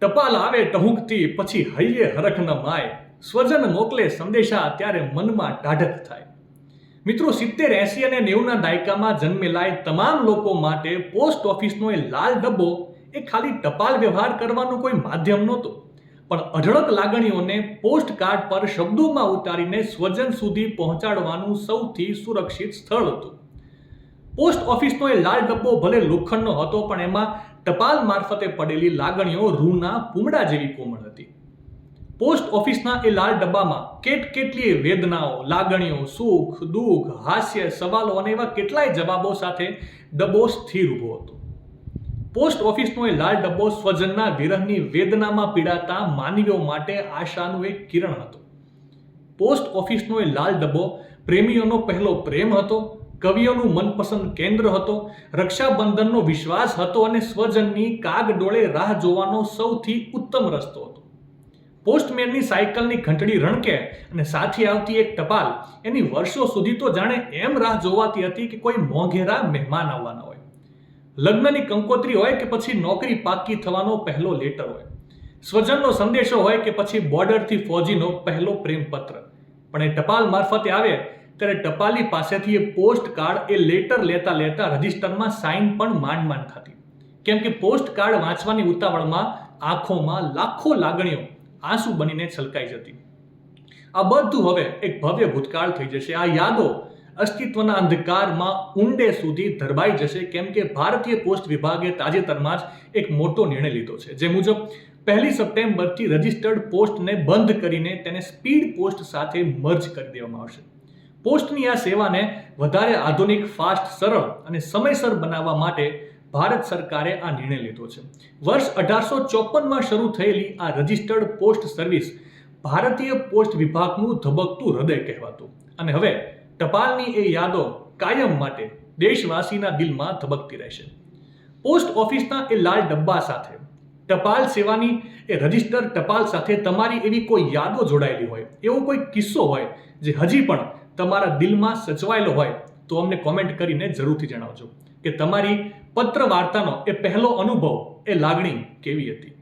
ટપાલ આવે ટહુકતી પછી હૈયે હરખ ન માય, સ્વજન મોકલે સંદેશા ત્યારે મનમાં ટાઢક થાય. મિત્રો 70, 80 અને 90ના દાયકામાં જન્મેલા તમામ લોકો માટે પોસ્ટ ઓફિસનો એ લાલ ડબ્બો એ ખાલી ટપાલ વ્યવહાર કરવાનું કોઈ માધ્યમ નહોતું, પણ અઢળક લાગણીઓને પોસ્ટ કાર્ડ પર શબ્દોમાં ઉતારીને સ્વજન સુધી પહોંચાડવાનું સૌથી સુરક્ષિત સ્થળ હતું. પોસ્ટ ઓફિસનો એ લાલ ડબ્બો ભલે લોખંડનો હતો, પણ એમાં ટપાલ મારફતે પડેલી લાગણીઓ રૂના પૂમડા જેવી કોમળ હતી. પોસ્ટ ઓફિસના એ લાલ ડબ્બામાં કેટલીય વેદનાઓ, લાગણીઓ, સુખ, દુઃખ, હાસ્ય, સવાલો અને એવા કેટલાય જવાબો સાથે ડબ્બો સ્થિર ઊભો હતો. પોસ્ટ ઓફિસનો એ લાલ ડબ્બો સ્વજનના વિરહની વેદનામાં પીડાતા માનવીઓ માટે આશાનું એક કિરણ હતો. પોસ્ટ ઓફિસનો એ લાલ ડબ્બો પ્રેમીઓનો પહેલો પ્રેમ હતો, કવિઓનું મનપસંદ કેન્દ્ર હતો, રક્ષાબંધનનો વિશ્વાસ હતો અને સ્વજનની કાગડોળે રાહ જોવાનો સૌથી ઉત્તમ રસ્તો હતો. પોસ્ટમેનની સાયકલની ઘંટડી રણકે અને સાથે આવતી એક ટપાલ, એની વર્ષો સુધી તો જાણે એમ રાહ જોવાતી હતી કે કોઈ મોંઘેરા મહેમાન આવવાના હોય. લગ્નની કંકોત્રી હોય કે પછી નોકરી પાકી થવાનો પહેલો લેટર હોય, સ્વજનનો સંદેશો હોય કે પછી બોર્ડરથી ફોજીનો પહેલો પ્રેમ પત્ર, પણ એ ટપાલ મારફતે આવે ત્યારે ટપાલી પાસેથી એ પોસ્ટ કાર્ડ, એ લેટર લેતા રજિસ્ટરમાં સાઇન પણ માંડ થતી, કેમ કે પોસ્ટ કાર્ડ વાંચવાની ઉતાવળમાં આંખોમાં લાખો લાગણીઓ આંસુ બનીને છલકાઈ જતી. આ બધું હવે એક ભવ્ય ભૂતકાળ થઈ જશે. આ યાદો અસ્તિત્વના અંધકારમાં ઊંડે સુધી ધરબાઈ જશે, કેમ કે ભારતીય પોસ્ટ વિભાગે તાજેતરમાં જ એક મોટો નિર્ણય લીધો છે, જે મુજબ 1 સપ્ટેમ્બરથી રજિસ્ટર્ડ પોસ્ટને બંધ કરીને તેને સ્પીડ પોસ્ટ સાથે મર્જ કરી દેવામાં આવશે. પોસ્ટની આ સેવાને વધારે આધુનિક, ફાસ્ટ, સરળ અને સમયસર બનાવવા માટે ભારત સરકારે આ નિર્ણય લીધો છે. વર્ષ 1854માં શરૂ થયેલી આ રજિસ્ટર્ડ પોસ્ટ સર્વિસ ભારતીય પોસ્ટ વિભાગનું ધબકતું હૃદય કહેવાતું, અને હવે ટપાલની એ યાદો કાયમ માટે દેશવાસીના દિલમાં ધબકતી રહેશે. પોસ્ટ ઓફિસના એ લાલ ડબ્બા સાથે, ટપાલ સેવાની એ રજિસ્ટર્ડ ટપાલ સાથે તમારી એવી કોઈ યાદો જોડાયેલી હોય, એવો કોઈ કિસ્સો હોય જે હજી પણ તમારા દિલમાં સચવાયેલો હોય, તો અમને કોમેન્ટ કરીને જરૂરથી જણાવજો કે તમારી પત્ર વાર્તાનો એ પહેલો અનુભવ, એ લાગણી કેવી હતી.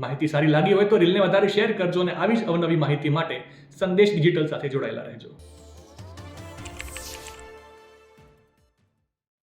માહિતી સારી લાગી હોય તો રીલને વધારે શેર કરજો અને આવી જ અવનવી માહિતી માટે સંદેશ ડિજિટલ સાથે જોડાયેલા રહેજો.